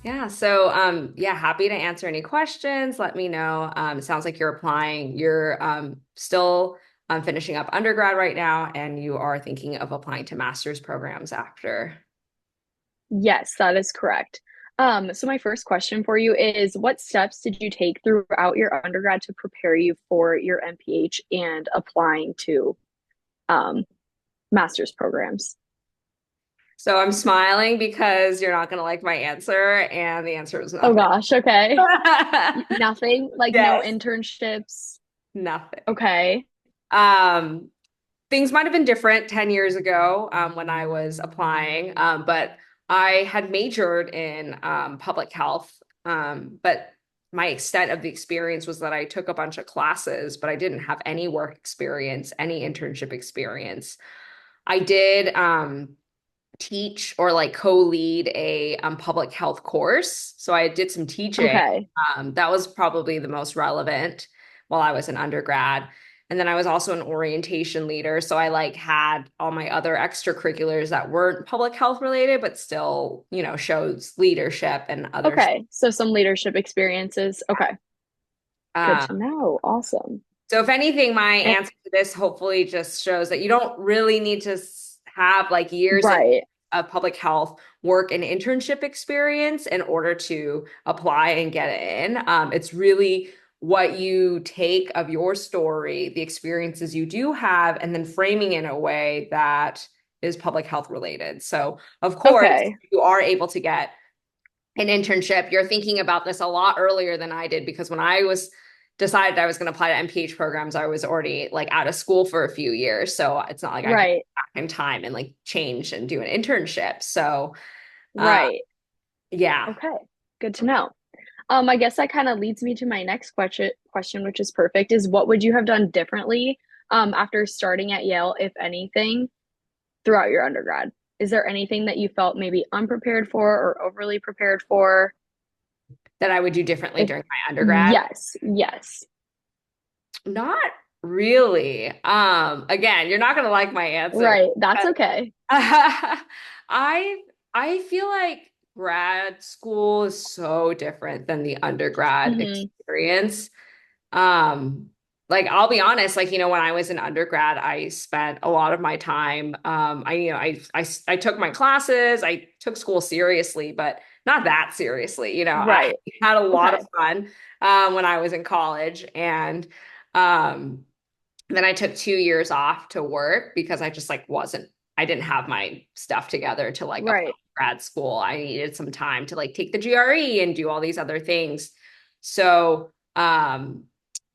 Yeah. So, yeah, happy to answer any questions. Let me know. It sounds like you're applying. You're still finishing up undergrad right now, and you are thinking of applying to master's programs after. Yes, that is correct. So my first question for you is what steps did you take throughout your undergrad to prepare you for your MPH and applying to um, master's programs? So I'm smiling because you're not going to like my answer, and the answer is Oh nothing. gosh, okay. Nothing, like no Yes, internships. nothing. Okay. Um, Things might have been different 10 years ago when I was applying, but I had majored in public health. But my extent of the experience was that I took a bunch of classes, but I didn't have any work experience, any internship experience. I did teach or like co-lead a public health course. So I did some teaching. Okay. That was probably the most relevant while I was an undergrad. And then I was also an orientation leader. So I like had all my other extracurriculars that weren't public health related, but still, shows leadership and other. Okay. So some leadership experiences. Okay. Good Um, to know. Awesome. so if anything, my Eh, answer to this hopefully just shows that you don't really need to have like years and right. public health work and internship experience in order to apply and get it in. It's really what you take of your story, the experiences you do have, and then framing in a way that is public health related. So, of course, Okay. you are able to get an internship. You're thinking about this a lot earlier than I did because when I was decided I was going to apply to MPH programs, I was already like out of school for a few years. So it's not like I could Right. go back in time and like change and do an internship. So uh Right. yeah. Okay. Good to know. I guess that kind of leads me to my next question, which is perfect, is what would you have done differently after starting at Yale, if anything, throughout your undergrad? Is there anything that you felt maybe unprepared for or overly prepared for? That I would do differently If during my undergrad. yes, yes. Not really. Again, you're not going to like my answer. Right. That's okay. I I feel like grad school is so different than the undergrad Hmm. experience. Um, like I'll be honest, like when I was in undergrad, I spent a lot of my time. I took my classes, I took school seriously, but not that seriously. I Right. had a lot of Okay. fun when I was in college, and um, then I took 2 years off to work because I just like wasn't. I didn't have my stuff together to like apply Right. to grad school. I needed some time to like take the GRE and do all these other things. So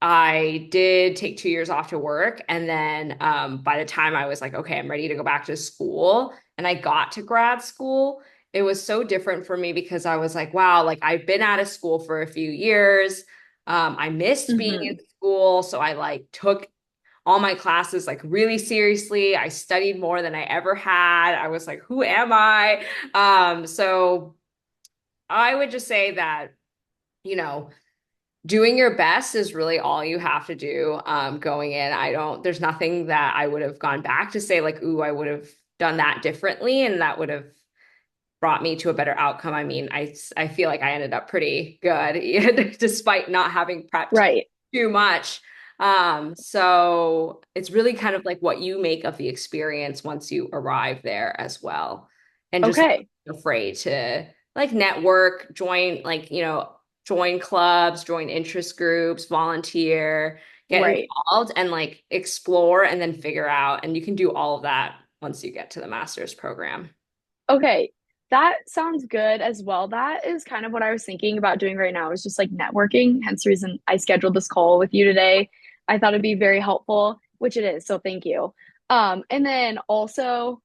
I did take 2 years off to work. And then by the time I was like, okay, I'm ready to go back to school, and I got to grad school, it was so different for me because I was like, wow, like I've been out of school for a few years. I missed being in Hmm. school. So I like took all my classes like really seriously. I studied more than I ever had. I was like, who am I? So I would just say that, you know, doing your best is really all you have to do going in. There's nothing that I would have gone back to say like, ooh, I would have done that differently and that would have brought me to a better outcome. I mean, I feel like I ended up pretty good despite not having prepped Right. too much. So it's really kind of like what you make of the experience once you arrive there as well. And just like Okay. afraid to like network, join clubs, join interest groups, volunteer, get Right. involved and like explore and then figure out. And you can do all of that once you get to the master's program. Okay. That sounds good as well. That is kind of what I was thinking about doing right now is just like networking. Hence the reason I scheduled this call with you today. I thought it'd be very helpful, which it is. So thank you. And then also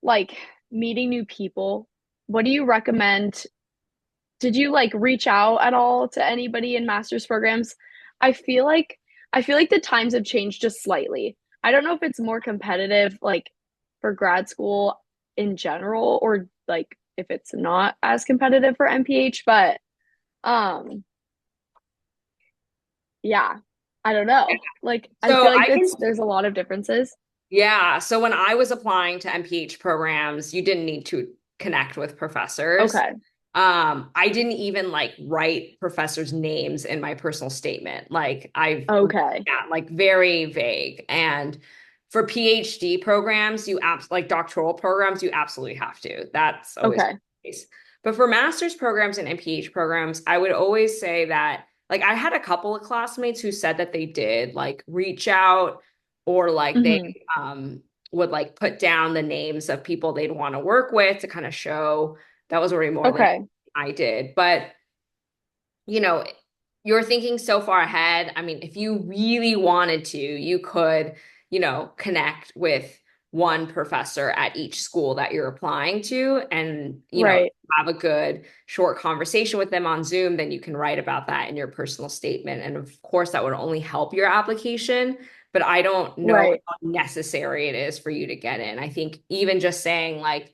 like meeting new people. What do you recommend? Did you like reach out at all to anybody in master's programs? I feel like I feel like the times have changed just slightly. I don't know if it's more competitive like for grad school in general or like if it's not as competitive for MPH, but um yeah, I don't know. Like I So feel like I can, there's a lot of differences. yeah. So when I was applying to MPH programs, you didn't need to connect with professors. Okay. I didn't even like write professors' names in my personal statement. Like I've, Okay. yeah, like very vague. And for PhD programs, like doctoral programs, you absolutely have to. That's always Okay. the case. But for master's programs and MPH programs, I would always say that, like, I had a couple of classmates who said that they did like reach out or like they Hmm. um would like put down the names of people they'd want to work with to kind of show that was already more than Okay. I did. But, you know, you're thinking so far ahead. I mean, if you really wanted to, you could, connect with one professor at each school that you're applying to and, Right. have a good short conversation with them on Zoom, then you can write about that in your personal statement. And of course, that would only help your application, but I don't know Right. how necessary it is for you to get in. I think even just saying like,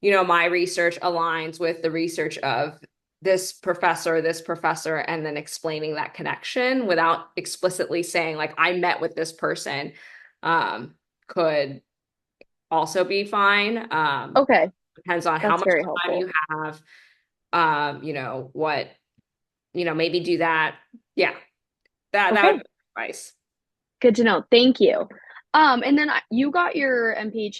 my research aligns with the research of this professor, and then explaining that connection without explicitly saying, like, I met with this person, um, could also be fine. Okay. Depends on how That's much very time helpful. you have, what, maybe do that. Yeah, that would Okay. be advice. Good to know. Thank you. And then you got your MPH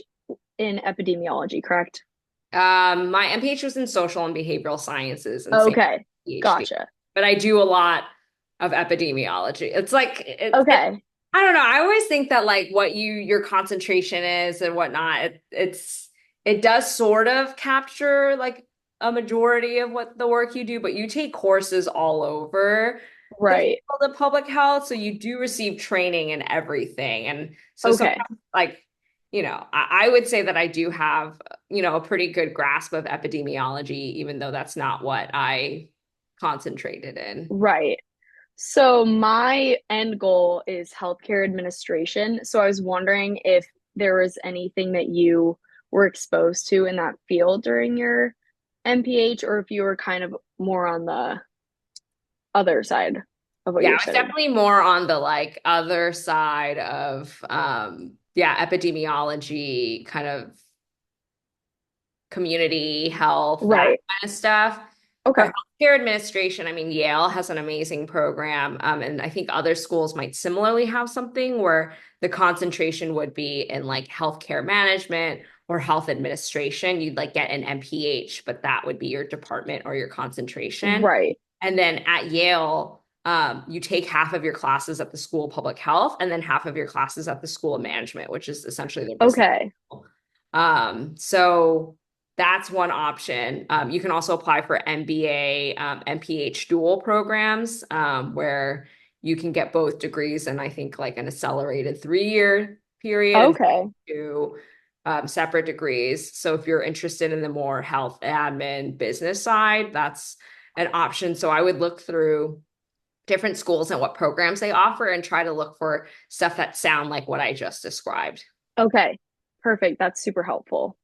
in epidemiology, correct? My MPH was in social and behavioral sciences and same Okay. PhD, Gotcha. but I do a lot of epidemiology. It's like Okay. I don't know. I always think that like what your concentration is and whatnot, it does sort of capture like a majority of what the work you do, but you take courses all over the Right. field of public health, so you do receive training in everything. And so Okay. sometimes like, I would say that I do have, a pretty good grasp of epidemiology, even though that's not what I concentrated in. Right. So my end goal is healthcare administration. So I was wondering if there was anything that you were exposed to in that field during your MPH, or if you were kind of more on the other side of what Yeah, you were I was studying. definitely more on the like other side of yeah, epidemiology, kind of community health, that Right. kind of stuff. For Okay. healthcare administration, I mean, Yale has an amazing program, and I think other schools might similarly have something where the concentration would be in like healthcare management or health administration. You'd like get an MPH, but that would be your department or your concentration. Right. And then at Yale, you take half of your classes at the School of Public Health and then half of your classes at the School of Management, which is essentially the business. Okay. So that's one option. You can also apply for MBA, MPH dual programs, where you can get both degrees and I think like an accelerated 3-year period and Okay. do separate degrees. So if you're interested in the more health admin business side, that's an option. So I would look through different schools and what programs they offer and try to look for stuff that sound like what I just described. Okay. Perfect. That's super helpful.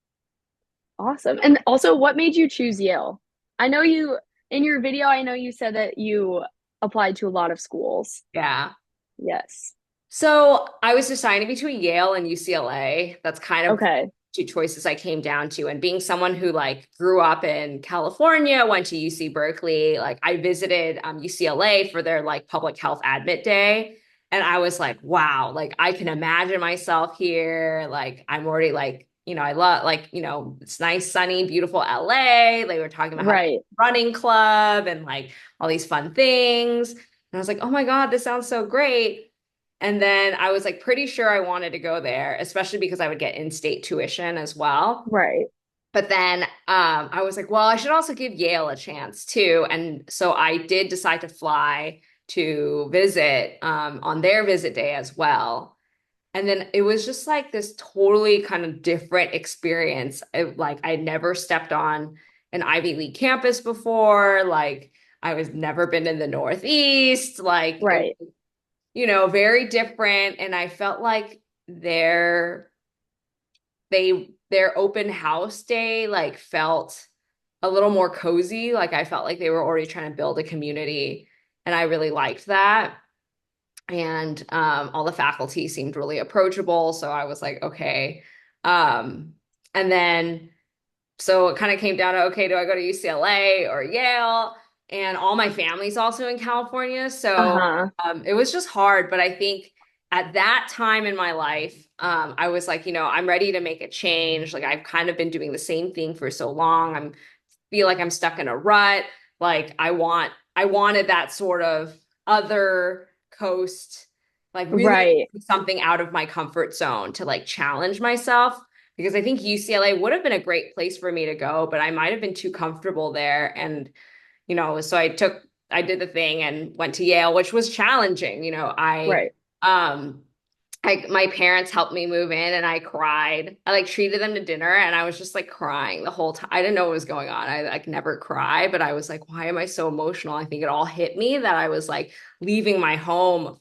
Awesome. And also, what made you choose Yale? I know you, in your video, I know you said that you applied to a lot of schools. Yeah. Yes. So I was deciding between Yale and UCLA. That's kind of Okay. two choices I came down to. And being someone who like grew up in California, went to UC Berkeley, like I visited UCLA for their like public health admit day. And I was like, wow, like I can imagine myself here. Like I'm already like, I love like, it's nice, sunny, beautiful LA. They were talking about having Right. a running club and like all these fun things. And I was like, oh my God, this sounds so great. And then I was like pretty sure I wanted to go there, especially because I would get in-state tuition as well. Right. But then I was like, well, I should also give Yale a chance too. And so I did decide to fly to visit on their visit day as well. And then it was just like this totally kind of different experience. Like I'd never stepped on an Ivy League campus before. Like I was never been in the Northeast. Like it Right. very different. And I felt like their open house day like felt a little more cozy. Like I felt like they were already trying to build a community, and I really liked that. And all the faculty seemed really approachable. So I was like, okay. And then So it kind of came down to, okay, do I go to UCLA or Yale? And all my family's also in California. So Uh-huh. it was just hard. But I think at that time in my life, I was like, I'm ready to make a change. Like I've kind of been doing the same thing for so long. Feel like I'm stuck in a rut. Like I wanted that sort of other coast, like really Right. something out of my comfort zone to like challenge myself because I think UCLA would have been a great place for me to go, but I might have been too comfortable there. And, so I did the thing and went to Yale, which was challenging. Right. Um, my parents helped me move in and I cried. I like treated them to dinner and I was just like crying the whole time. I didn't know what was going on. I like never cry, but I was like, why am I so emotional? I think it all hit me that I was like leaving my home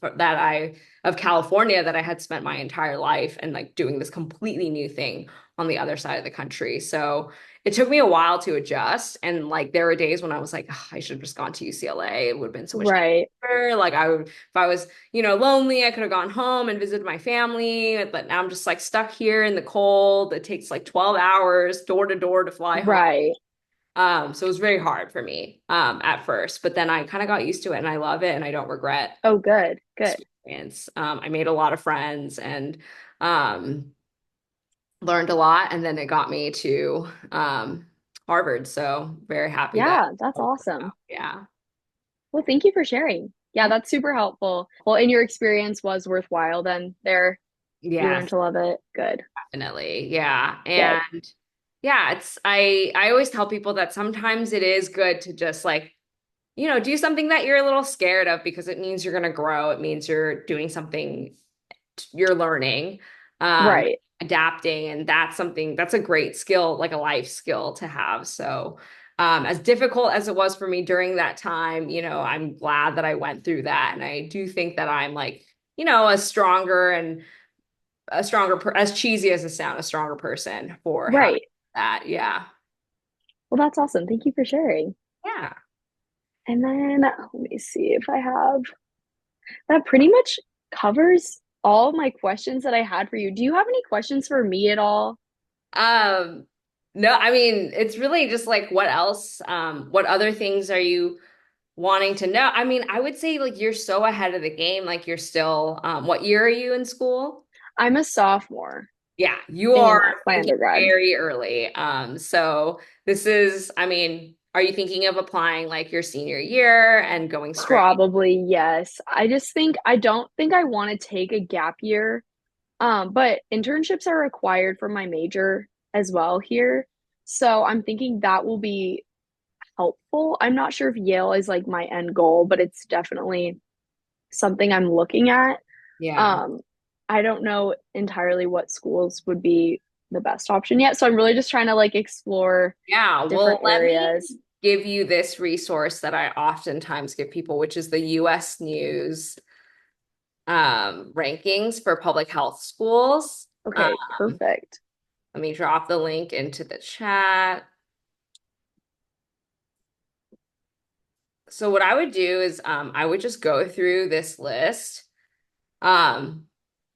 of California that I had spent my entire life and like doing this completely new thing on the other side of the country. So it took me a while to adjust. And like there were days when I was like, "Ugh, I should have just gone to UCLA. It would have been so much Right. easier. Like if I was lonely. I could have gone home and visited my family, but now I'm just like stuck here in the cold. It takes like 12 hours door to door to fly home. Right. So it was very hard for me at first, but then I kind of got used to it and I love it and I don't regret Oh, good. the Good. experience. I made a lot of friends and um, learned a lot, and then it got me to Harvard. So very happy that. Yeah, that's awesome. Yeah. Well, thank you for sharing. Yeah, that's super helpful. Well, and your experience was worthwhile then there. You learned Yes. to love it. Good. Definitely. Yeah. Good. And yeah, I always tell people that sometimes it is good to just like, do something that you're a little scared of because it means you're going to grow. It means you're doing something you're learning, um, Right. adapting, and that's a great skill, like a life skill to have. So, as difficult as it was for me during that time, I'm glad that I went through that. And I do think that I'm like, as cheesy as it sounds, a stronger person for having Right. that. Yeah. Well, that's awesome. Thank you for sharing. Yeah. And then let me see if I have that pretty much covers all my questions that I had for you. Do you have any questions for me at all? Um, no, I mean, it's really just like what other things are you wanting to know? I mean, I would say like you're so ahead of the game, like you're still, what year are you in school? I'm a sophomore Yeah, you are in my thinking undergrad. very early. So this is, I mean, are you thinking of applying like your senior year and going straight? Probably, yes. I don't think I want to take a gap year. But internships are required for my major as well here. So I'm thinking that will be helpful. I'm not sure if Yale is like my end goal, but it's definitely something I'm looking at. Yeah. Um, I don't know entirely what schools would be the best option yet. So I'm really just trying to like explore Yeah. Well, different let me areas. give you this resource that I oftentimes give people, which is the US News rankings for public health schools. Okay, perfect. Let me drop the link into the chat. So what I would do is I would just go through this list um,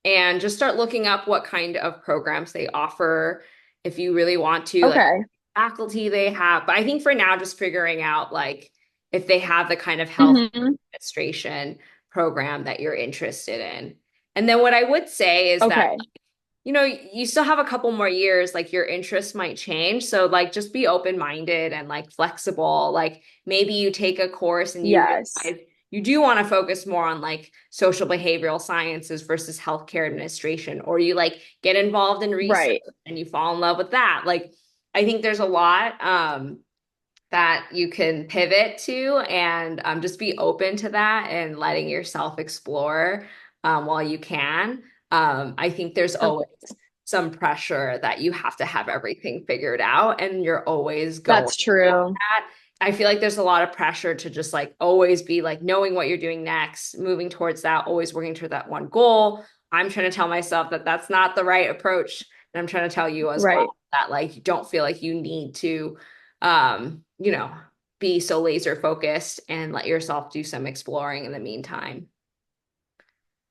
and just start looking up what kind of programs they offer if you really want to, like Okay. faculty they have. But I think for now, just figuring out like if they have the kind of health Hmm. administration program that you're interested in. And then what I would say is that Okay. you still have a couple more years, like your interests might change. So like just be open-minded and like flexible. Like maybe you take a course and you Yes. realize you do want to focus more on like social behavioral sciences versus healthcare administration, or you like get involved in research Right. and you fall in love with that. Like I think there's a lot that you can pivot to and just be open to that and letting yourself explore while you can. I think there's always Okay. some pressure that you have to have everything figured out and you're always going That's true. that. I feel like there's a lot of pressure to just like always be like knowing what you're doing next, moving towards that, always working toward that one goal. I'm trying to tell myself that that's not the right approach. And I'm trying to tell you as well Right. that like you don't feel like you need to you know, be so laser focused and let yourself do some exploring in the meantime.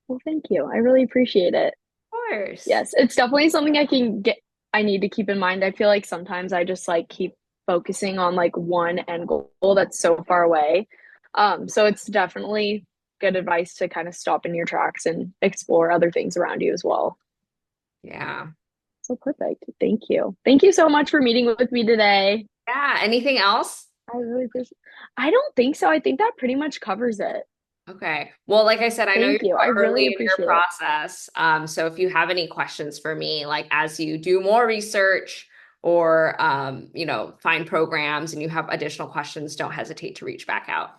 Well, thank you. I really appreciate it. Of course. Yes, it's definitely something I can get. I need to keep in mind. I feel like sometimes I just like keep focusing on like one end goal that's so far away. So it's definitely good advice to kind of stop in your tracks and explore other things around you as well. Yeah. So perfect. Thank you. Thank you so much for meeting with me today. Yeah. Anything else? I really appreciate I don't think so. I think that pretty much covers it. Okay. Well, like I said, I know you're Thank you. I early really in your appreciate it. process. So if you have any questions for me, like as you do more research or find programs and you have additional questions, don't hesitate to reach back out.